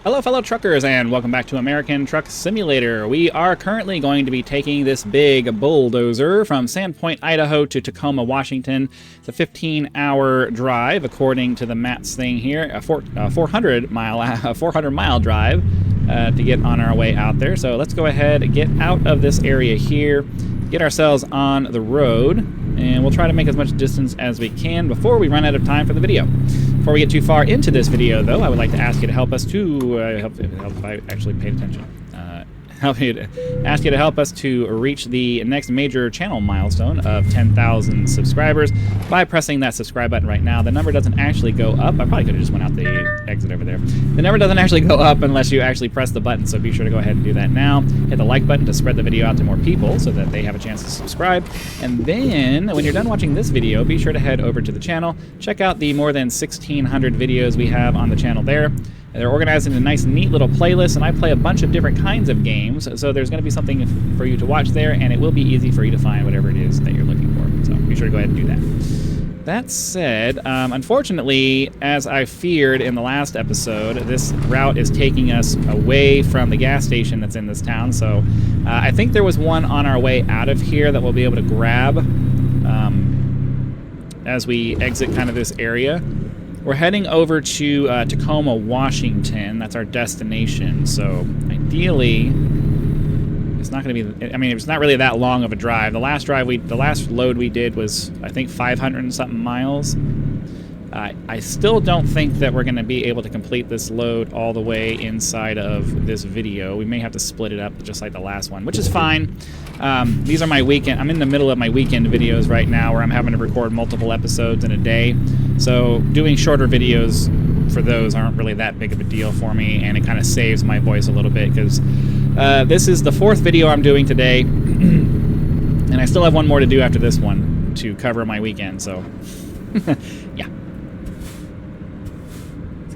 Hello fellow truckers and welcome back to American Truck Simulator. We are currently going to be taking this big bulldozer from Sandpoint, Idaho to Tacoma, Washington. It's a 15-hour drive according to the Matt's thing here, a 400-mile drive to get on our way out there. So let's go ahead and get out of this area here, get ourselves on the road, and we'll try to make as much distance as we can before we run out of time for the video. Before we get too far into this video, though, I would like to ask you to help us to help if I actually paid attention. Ask you to help us to reach the next major channel milestone of 10,000 subscribers by pressing that subscribe button right now. The number doesn't actually go up. I probably could have just went out the exit over there. The number doesn't actually go up unless you actually press the button, so be sure to go ahead and do that now. Hit the like button to spread the video out to more people so that they have a chance to subscribe. And then, when you're done watching this video, be sure to head over to the channel. Check out the more than 1,600 videos we have on the channel there. They're organized in a nice, neat little playlist, and I play a bunch of different kinds of games, so there's going to be something for you to watch there, and it will be easy for you to find whatever it is that you're looking for. So be sure to go ahead and do that. That said, unfortunately, as I feared in the last episode, this route is taking us away from the gas station that's in this town, so I think there was one on our way out of here that we'll be able to grab as we exit kind of this area. We're heading over to Tacoma, Washington. That's our destination. So ideally, it's not going to be. I mean, it's not really that long of a drive. The last load we did was, I think, 500 and something miles. I still don't think that we're going to be able to complete this load all the way inside of this video. We may have to split it up just like the last one, which is fine. These are my weekend. I'm in the middle of my weekend videos right now where I'm having to record multiple episodes in a day. So doing shorter videos for those aren't really that big of a deal for me, and it kind of saves my voice a little bit because this is the 4th video I'm doing today, and I still have one more to do after this one to cover my weekend, so yeah.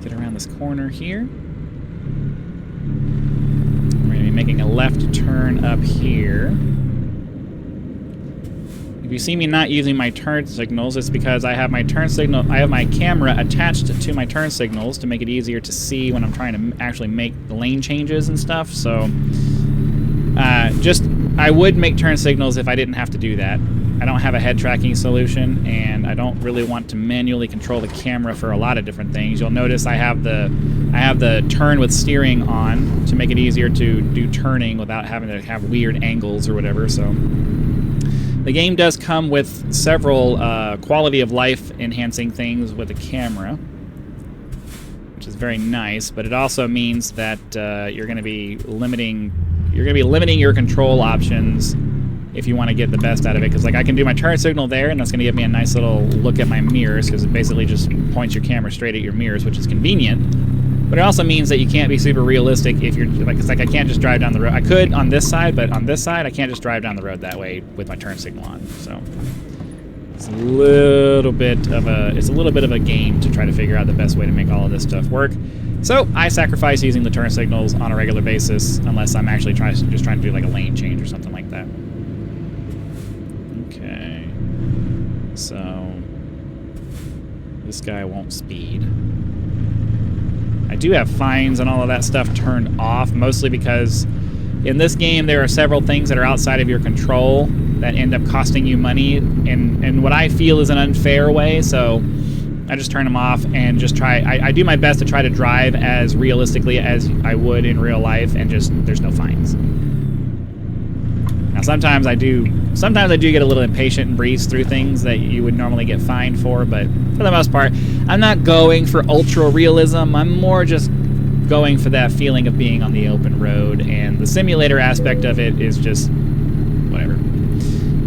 Get around this corner here. We're going to be making a left turn up here. If you see me not using my turn signals, it's because I have my camera attached to my turn signals to make it easier to see when I'm trying to actually make the lane changes and stuff. So I would make turn signals if I didn't have to do that. I don't have a head tracking solution, and I don't really want to manually control the camera for a lot of different things. You'll notice I have the turn with steering on to make it easier to do turning without having to have weird angles or whatever. So the game does come with several quality of life enhancing things with the camera, which is very nice. But it also means that you're going to be limiting your control options if you want to get the best out of it, because like I can do my turn signal there, and that's going to give me a nice little look at my mirrors, because it basically just points your camera straight at your mirrors, which is convenient. But it also means that you can't be super realistic if you're like, it's like I can't just drive down the road. I could on this side, but on this side I can't just drive down the road that way with my turn signal on. So it's a little bit of a game to try to figure out the best way to make all of this stuff work. So I sacrifice using the turn signals on a regular basis unless I'm actually trying to do like a lane change or something like that. Okay, so this guy won't speed. I do have fines and all of that stuff turned off, mostly because in this game there are several things that are outside of your control that end up costing you money in what I feel is an unfair way, so I just turn them off and just try. I do my best to try to drive as realistically as I would in real life, and just there's no fines. Now sometimes I do get a little impatient and breeze through things that you would normally get fined for, but for the most part, I'm not going for ultra realism. I'm more just going for that feeling of being on the open road, and the simulator aspect of it is just whatever.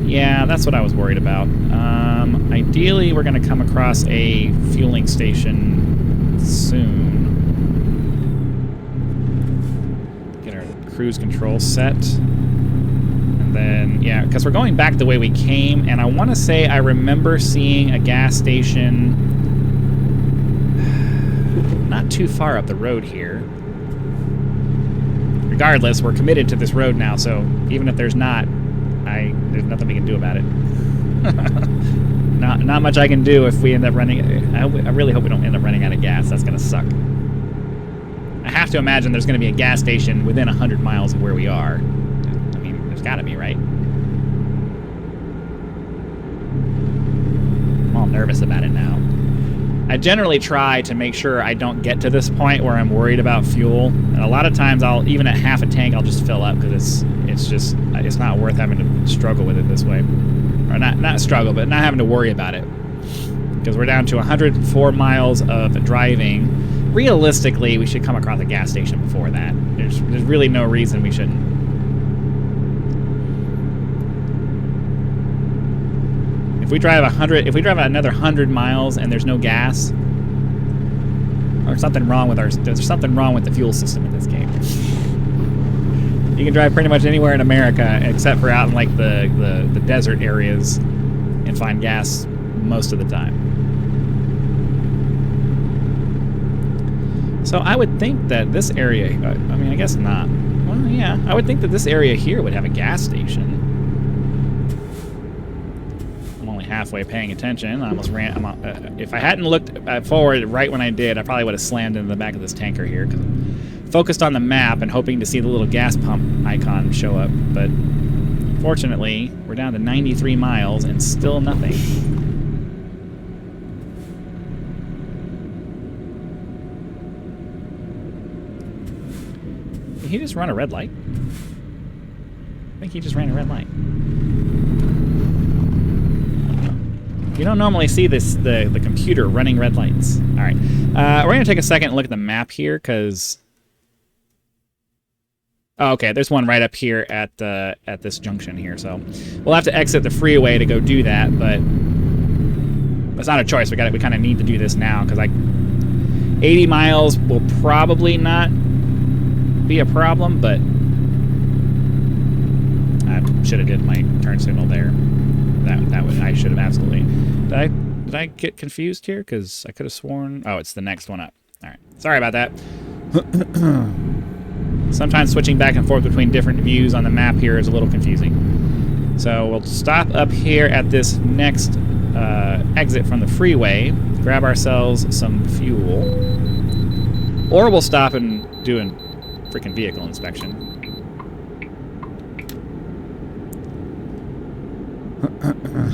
Yeah, that's what I was worried about. Ideally, we're going to come across a fueling station soon. Get our cruise control set. Then, yeah, because we're going back the way we came, and I want to say I remember seeing a gas station not too far up the road here. Regardless, we're committed to this road now, so even if there's not, there's nothing we can do about it. Not much I can do if we end up running. I really hope we don't end up running out of gas. That's going to suck. I have to imagine there's going to be a gas station within 100 miles of where we are. I mean, there's got to be, right? I'm all nervous about it now. I generally try to make sure I don't get to this point where I'm worried about fuel. And a lot of times even at half a tank, I'll just fill up because it's not worth having to struggle with it this way. Or not struggle, but not having to worry about it. Because we're down to 104 miles of driving. Realistically, we should come across a gas station before that. There's really no reason we shouldn't. If we drive another 100 miles and there's no gas, there's something wrong with the fuel system in this game. You can drive pretty much anywhere in America except for out in like the desert areas and find gas most of the time. So I would think that this area, I mean, I guess not. Well, yeah, I would think that this area here would have a gas station. I'm only halfway paying attention. I almost ran. If I hadn't looked forward right when I did, I probably would have slammed into the back of this tanker here because I'm focused on the map and hoping to see the little gas pump icon show up. But fortunately, we're down to 93 miles and still nothing. Did he just run a red light? I think he just ran a red light. You don't normally see the computer running red lights. All right, we're gonna take a second and look at the map here because. Oh, okay, there's one right up here at this junction here. So we'll have to exit the freeway to go do that, but it's not a choice. We kind of need to do this now because 80 miles will probably not be a problem, but I should have did my turn signal there. I should have absolutely. Did I get confused here? Because I could have sworn. Oh, it's the next one up. All right, sorry about that. Sometimes switching back and forth between different views on the map here is a little confusing. So we'll stop up here at this next exit from the freeway, grab ourselves some fuel, or we'll stop and do a freaking vehicle inspection.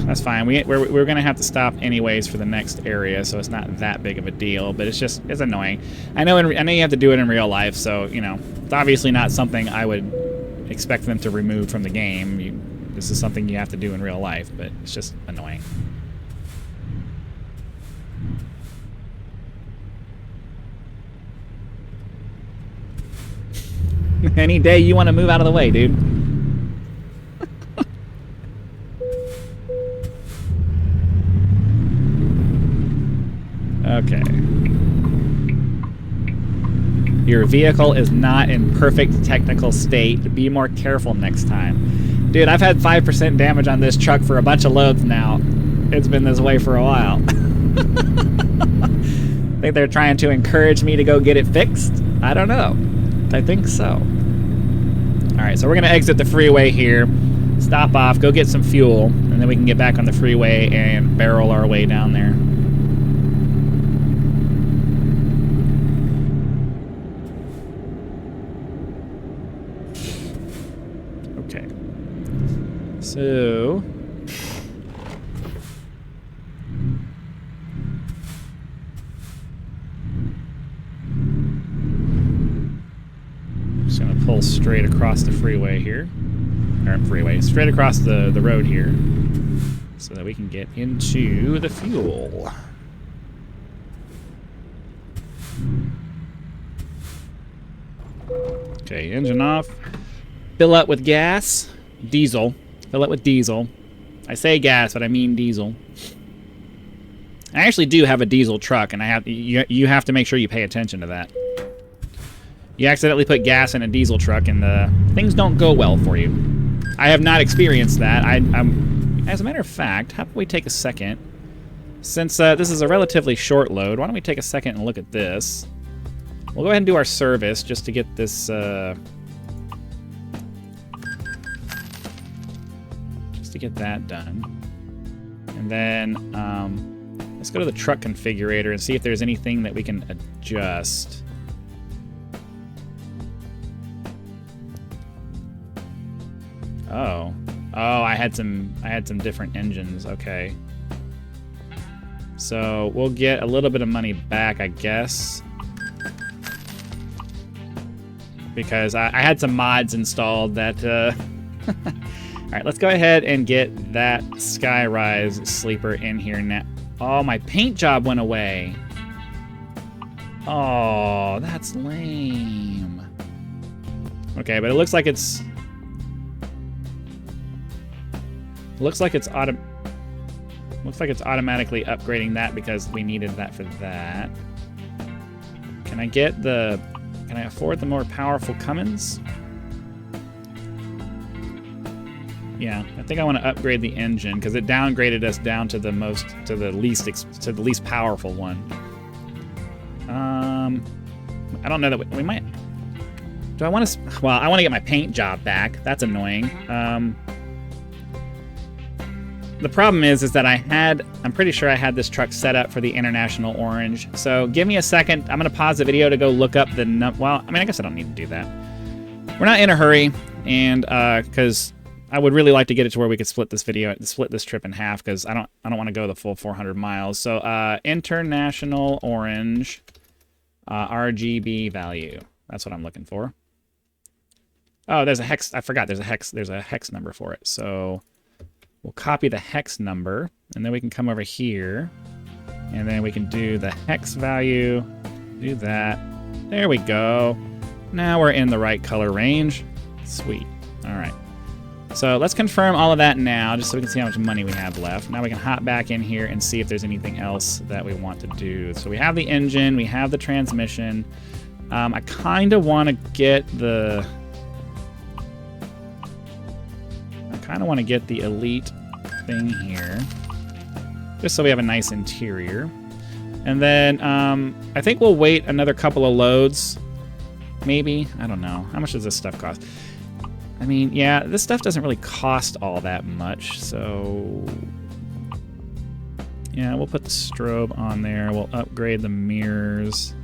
That's fine. We're going to have to stop anyways for the next area, so it's not that big of a deal, but it's annoying. I know you have to do it in real life, so, you know, it's obviously not something I would expect them to remove from the game. This is something you have to do in real life, but it's just annoying. Any day you want to move out of the way, dude. Okay. Your vehicle is not in perfect technical state. Be more careful next time. Dude, I've had 5% damage on this truck for a bunch of loads now. It's been this way for a while. Think they're trying to encourage me to go get it fixed? I don't know. I think so. Alright, so we're going to exit the freeway here, stop off, go get some fuel, and then we can get back on the freeway and barrel our way down there. Okay. So... pull straight across the freeway here. Straight across the road here. So that we can get into the fuel. Okay, engine off. Fill up with gas. Diesel. Fill up with diesel. I say gas, but I mean diesel. I actually do have a diesel truck, and you have to make sure you pay attention to that. You accidentally put gas in a diesel truck, and things don't go well for you. I have not experienced that. As a matter of fact, how about we take a second? Since this is a relatively short load, why don't we take a second and look at this? We'll go ahead and do our service just to get this... just to get that done. And then let's go to the truck configurator and see if there's anything that we can adjust. Oh. Oh, I had some different engines. Okay. So we'll get a little bit of money back, I guess. Because I had some mods installed that... Alright, let's go ahead and get that Skyrise sleeper in here now. Oh, my paint job went away. Oh, that's lame. Okay, but it looks like it's... Looks like it's automatically upgrading that because we needed that for that. Can I get the... Can I afford the more powerful Cummins? Yeah, I think I want to upgrade the engine because it downgraded us down to the least powerful one. I don't know that we might. Do I want to? Well, I want to get my paint job back. That's annoying. The problem is that I'm pretty sure I had this truck set up for the International Orange. So give me a second. I'm going to pause the video to go look up the well, I mean, I guess I don't need to do that. We're not in a hurry, and because I would really like to get it to where we could split this trip in half, because I don't want to go the full 400 miles. So International Orange RGB value. That's what I'm looking for. Oh, there's a hex. I forgot. There's a hex number for it. So we'll copy the hex number, and then we can come over here, and then we can do the hex value, do that. There we go. Now we're in the right color range. Sweet. All right. So let's confirm all of that now, just so we can see how much money we have left. Now we can hop back in here and see if there's anything else that we want to do. So we have the engine, we have the transmission. I kind of want to get the... elite thing here, just so we have a nice interior. And then I think we'll wait another couple of loads, maybe. I don't know. How much does this stuff cost? I mean, yeah, this stuff doesn't really cost all that much, so yeah, we'll put the strobe on there. We'll upgrade the mirrors.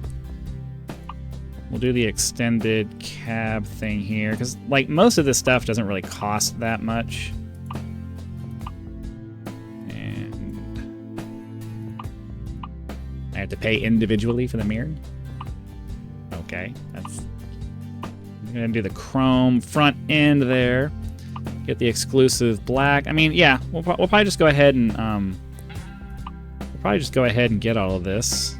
We'll do the extended cab thing here, because like most of this stuff doesn't really cost that much. And I have to pay individually for the mirror. Okay, I'm gonna do the chrome front end there. Get the exclusive black. I mean, yeah, we'll probably just go ahead and get all of this.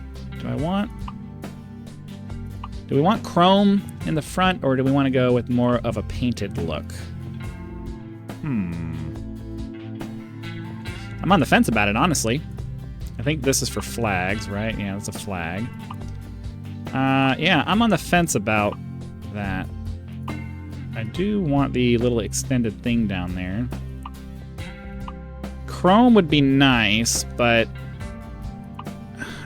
Do we want chrome in the front, or do we want to go with more of a painted look? I'm on the fence about it, honestly. I think this is for flags, right? Yeah, that's a flag. Yeah, I'm on the fence about that. I do want the little extended thing down there. Chrome would be nice, but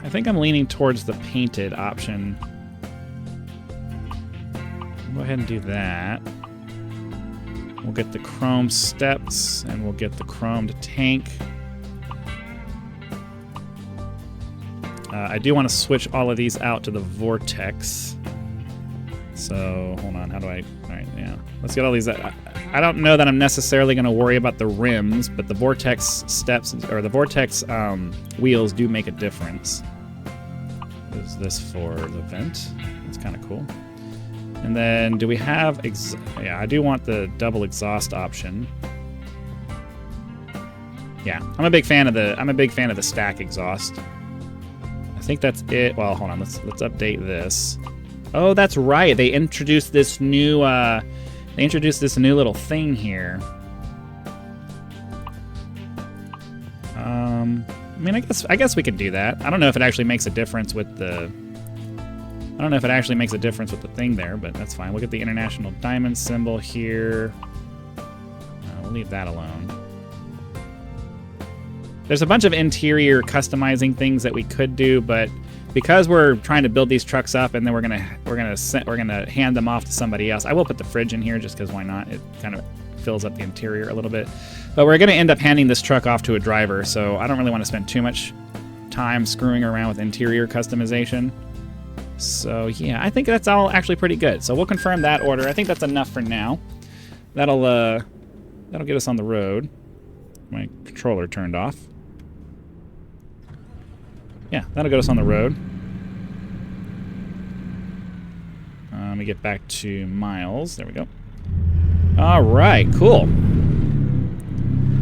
I think I'm leaning towards the painted option. Go ahead and do that. We'll get the chrome steps, and we'll get the chromed tank. I do want to switch all of these out to the vortex. So, hold on, how do I... Alright, yeah. Let's get all these... I don't know that I'm necessarily going to worry about the rims, but the vortex steps, or the vortex wheels do make a difference. Is this for the vent? That's kind of cool. And then, do we have... Yeah, I do want the double exhaust option. Yeah, I'm a big fan of the stack exhaust. I think that's it. Well, hold on. Let's update this. Oh, that's right. They introduced this new little thing here. I mean, I guess we could do that. I don't know if it actually makes a difference with the... I don't know if it actually makes a difference with the thing there, but that's fine. We'll get the international diamond symbol here. We'll leave that alone. There's a bunch of interior customizing things that we could do, but because we're trying to build these trucks up and then we're gonna hand them off to somebody else. I will put the fridge in here just because why not? It kind of fills up the interior a little bit. But we're gonna end up handing this truck off to a driver, so I don't really want to spend too much time screwing around with interior customization. So yeah, I think that's all actually pretty good. So we'll confirm that order. I think that's enough for now. That'll That'll get us on the road. My controller turned off. Yeah, that'll get us on the road. Let me get back to miles. There we go. All right, cool.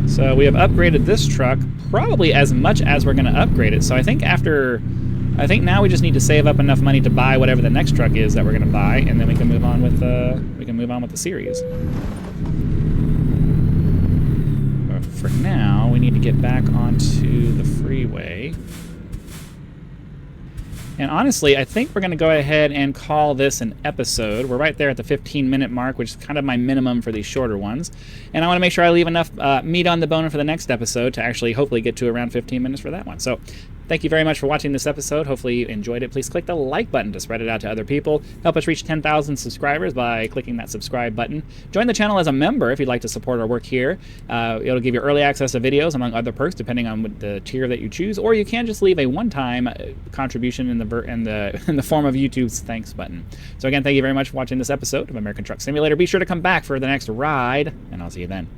So we have upgraded this truck probably as much as we're going to upgrade it. So I think now we just need to save up enough money to buy whatever the next truck is that we're going to buy, and then we can move on with the series. But for now, we need to get back onto the freeway. And honestly, I think we're going to go ahead and call this an episode. We're right there at the 15-minute mark, which is kind of my minimum for these shorter ones. And I want to make sure I leave enough meat on the bone for the next episode to actually hopefully get to around 15 minutes for that one. So thank you very much for watching this episode. Hopefully you enjoyed it. Please click the like button to spread it out to other people. Help us reach 10,000 subscribers by clicking that subscribe button. Join the channel as a member if you'd like to support our work here. It'll give you early access to videos, among other perks, depending on the tier that you choose. Or you can just leave a one-time contribution in the form of YouTube's thanks button. So again, thank you very much for watching this episode of American Truck Simulator. Be sure to come back for the next ride, and I'll see you then.